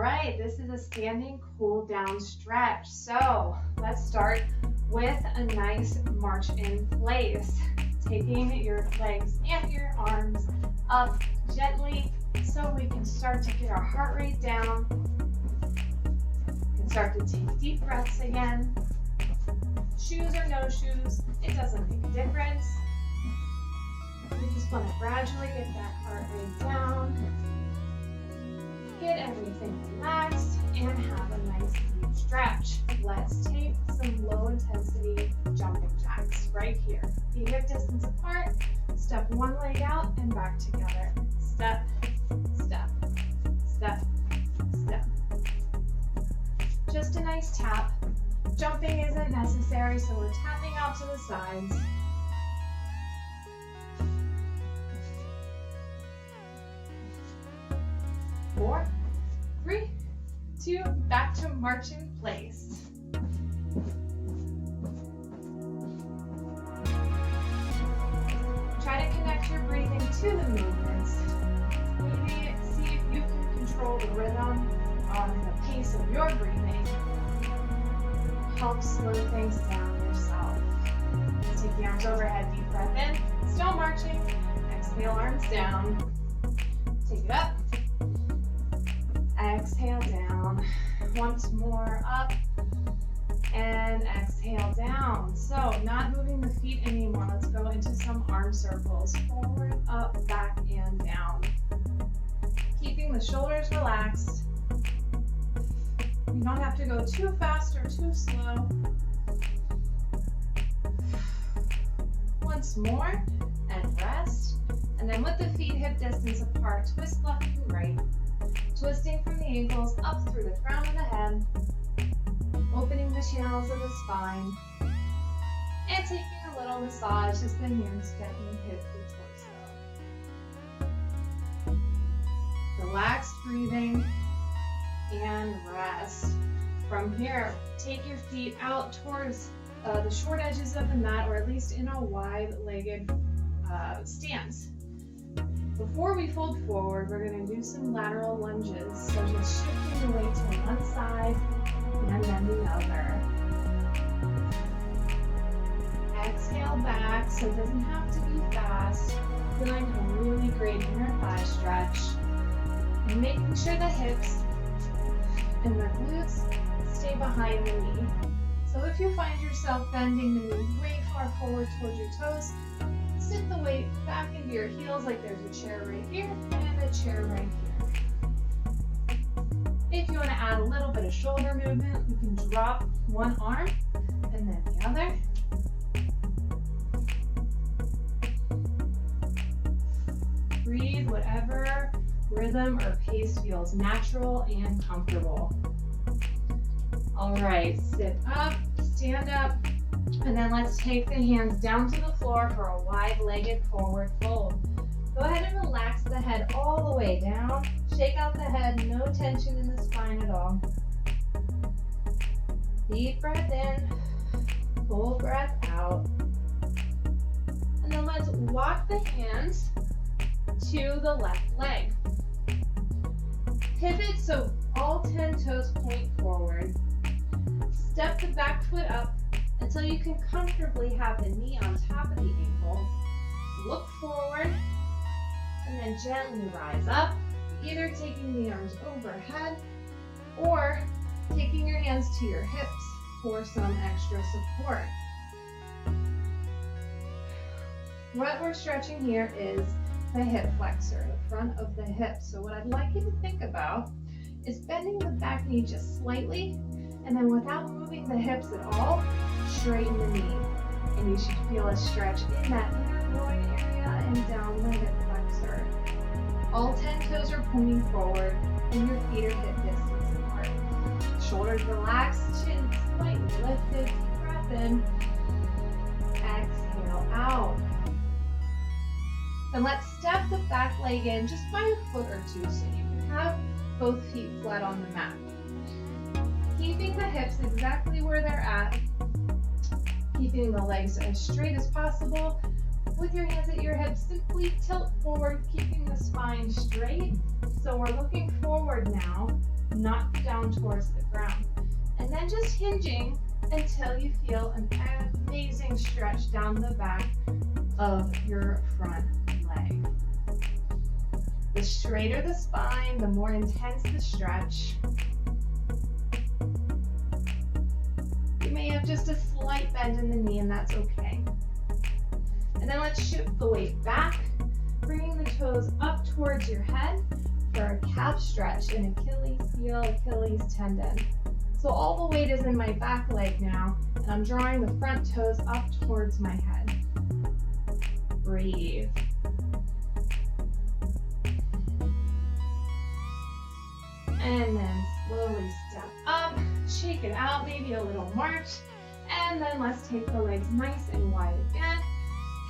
right, this is a standing cool down stretch. So let's start with a nice march in place. Taking your legs and your arms up gently so we can start to get our heart rate down. We can start to take deep breaths again. Shoes or no shoes, it doesn't make a difference. We just want to gradually get that heart rate down. Get everything relaxed and have a nice deep stretch. Let's take some low intensity jumping jacks right here. Feet hip distance apart, step one leg out and back together. Step, step, step, step. Just a nice tap. Jumping isn't necessary, so we're tapping out to the sides. Four, three, two, back to march in place. Try to connect your breathing to the movements. Maybe see if you can control the rhythm and the pace of your breathing. Help slow things down yourself. Take the arms overhead, deep breath in. Still marching. Exhale, arms down. Take it up. Exhale down. Once more, up. And exhale down. So not moving the feet anymore. Let's go into some arm circles. Forward, up, back, and down. Keeping the shoulders relaxed. You don't have to go too fast or too slow. Once more, and rest. And then with the feet hip distance apart, twist left and right. Twisting from the ankles up through the crown of the head. Opening the channels of the spine. And taking a little massage as the hands gently hit the torso. Relaxed breathing. And rest. From here, take your feet out towards the short edges of the mat, or at least in a wide-legged stance. Before we fold forward, we're going to do some lateral lunges. So just shifting the weight to one side and then the other. Exhale back, so it doesn't have to be fast. Feeling a really great inner thigh stretch. And making sure the hips and the glutes stay behind the knee. So if you find yourself bending the knee way far forward towards your toes, sit the weight back into your heels like there's a chair right here and a chair right here. If you want to add a little bit of shoulder movement, you can drop one arm and then the other. Breathe whatever rhythm or pace feels natural and comfortable. All right, sit up, stand up, and then let's take the hands down to the floor for a wide-legged forward fold. Go ahead and relax the head all the way down. Shake out the head, no tension in the spine at all. Deep breath in, full breath out. And then let's walk the hands to the left leg. Pivot so all 10 toes point forward. Step the back foot up until you can comfortably have the knee on top of the ankle. Look forward and then gently rise up, either taking the arms overhead or taking your hands to your hips for some extra support. What we're stretching here is the hip flexor, the front of the hip. So what I'd like you to think about is bending the back knee just slightly, and then without moving the hips at all, straighten the knee. And you should feel a stretch in that inner groin area and down the hip flexor. All 10 toes are pointing forward, and your feet are hip distance apart. Shoulders relaxed, chin slightly lifted, deep breath in. Exhale out. And let's step the back leg in just by a foot or two so you can have both feet flat on the mat. Keeping the hips exactly where they're at. Keeping the legs as straight as possible. With your hands at your hips, simply tilt forward, keeping the spine straight. So we're looking forward now not down towards the ground. And then just hinging until you feel an amazing stretch down the back of your front leg. The straighter the spine, the more intense the stretch. You may have just a slight bend in the knee, and that's okay. And then let's shift the weight back, bringing the toes up towards your head for a calf stretch and Achilles heel, Achilles tendon. So all the weight is in my back leg now, and I'm drawing the front toes up towards my head. Breathe. And then slowly step up, shake it out, maybe a little march, and then let's take the legs nice and wide again.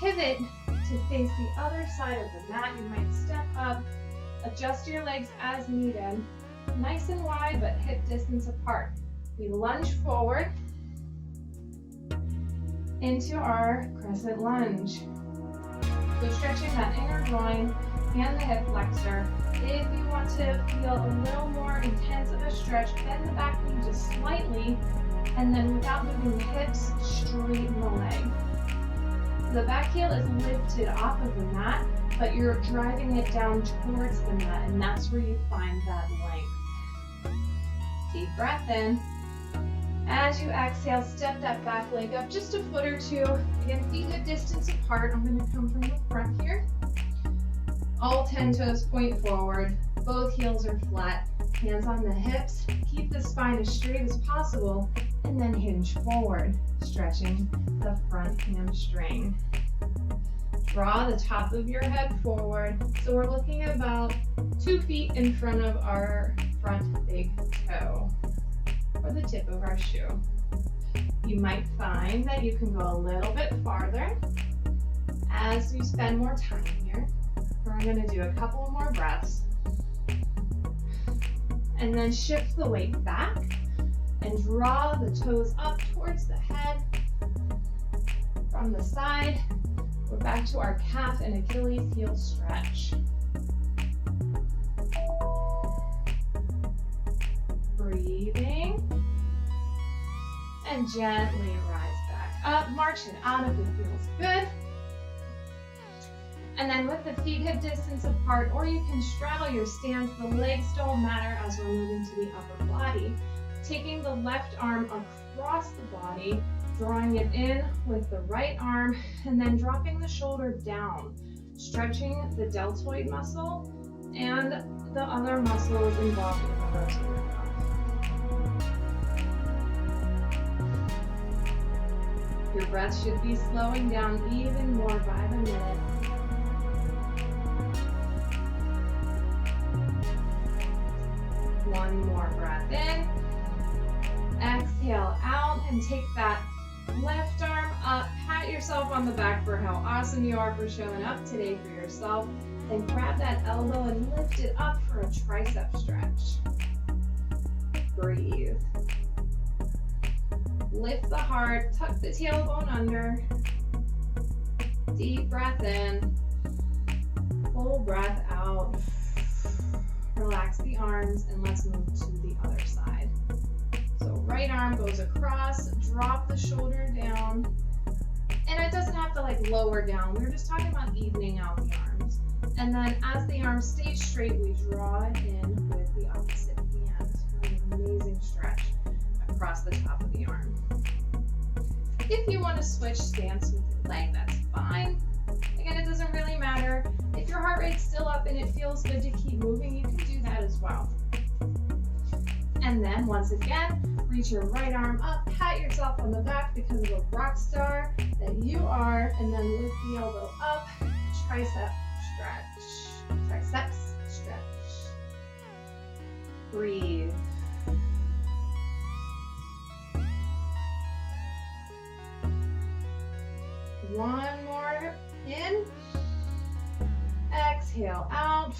Pivot to face the other side of the mat. You might step up, adjust your legs as needed, nice and wide but hip distance apart. We lunge forward into our crescent lunge. So stretching that inner groin and the hip flexor. If you want to feel a little more intense of a stretch, bend the back knee just slightly, and then without moving the hips, straighten the leg. The back heel is lifted off of the mat, but you're driving it down towards the mat, and that's where you find that length. Deep breath in. As you exhale, step that back leg up just a foot or two. Again, feet hip distance apart. I'm going to come from the front here. All 10 toes point forward. Both heels are flat. Hands on the hips. Keep the spine as straight as possible, and then hinge forward, stretching the front hamstring. Draw the top of your head forward. So we're looking about 2 feet in front of our front big toe, or the tip of our shoe. You might find that you can go a little bit farther as you spend more time here. We're going to do a couple more breaths. And then shift the weight back and draw the toes up towards the head. From the side, we're back to our calf and Achilles heel stretch. Breathing. And gently rise back up. March it out if it feels good. And then with the feet hip distance apart, or you can straddle your stance, the legs don't matter as we're moving to the upper body. Taking the left arm across the body, drawing it in with the right arm, and then dropping the shoulder down, stretching the deltoid muscle and the other muscles involved in the rotator cuff. Your breath should be slowing down even more by the minute. One more breath in. Exhale out and take that left arm up. Pat yourself on the back for how awesome you are for showing up today for yourself. Then grab that elbow and lift it up for a tricep stretch. Breathe. Lift the heart, tuck the tailbone under. Deep breath in. Full breath out. Relax the arms and let's move to the other side. So right arm goes across, drop the shoulder down. And it doesn't have to like lower down. We're just talking about evening out the arms. And then as the arm stays straight, we draw it in with the opposite hand. An amazing stretch across the top of the arm. If you want to switch stance with your leg, that's fine. Again, it doesn't really matter. If your heart rate's still up and it feels good to keep moving, you can do that as well. And then once again, reach your right arm up, pat yourself on the back because of a rock star that you are, and then lift the elbow up, tricep stretch, triceps stretch. Breathe. One more in. Exhale out.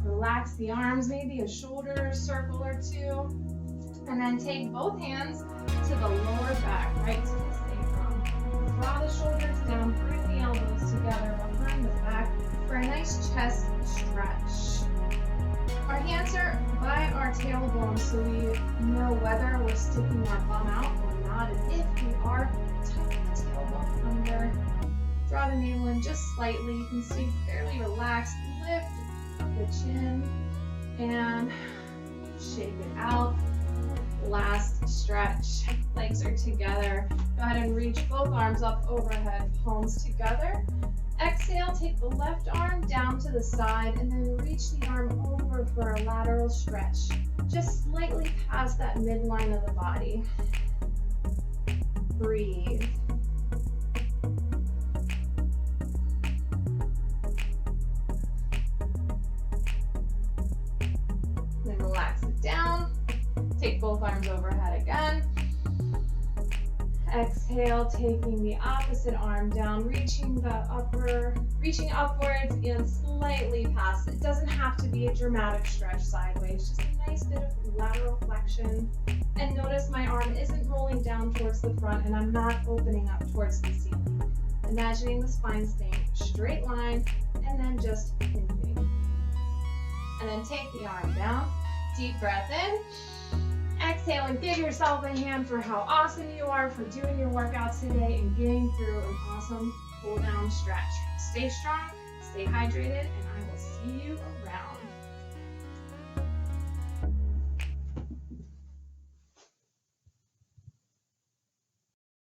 Relax the arms, maybe a shoulder circle or two. And then take both hands to the lower back, right to the sacrum. Draw the shoulders down, bring the elbows together behind the back for a nice chest stretch. Our hands are by our tailbone. so we know whether we're sticking our bum out or not. And if we are, tuck the tailbone under, draw the navel in just slightly. You can stay fairly relaxed. Lift the chin and shake it out. Last stretch. Legs are together. Go ahead and reach both arms up overhead, palms together. Exhale, take the left arm down to the side and then reach the arm over for a lateral stretch, just slightly past that midline of the body. Breathe. Then relax it down. Take both arms overhead again. Exhale, taking the opposite arm down, reaching upwards and slightly past. It doesn't have to be a dramatic stretch sideways, just a nice bit of lateral flexion. And notice my arm isn't rolling down towards the front and I'm not opening up towards the ceiling. Imagining the spine staying a straight line and then just hinging. And then take the arm down, deep breath in. Exhale and give yourself a hand for how awesome you are for doing your workout today and getting through an awesome cool down stretch. Stay strong, stay hydrated, and I will see you around.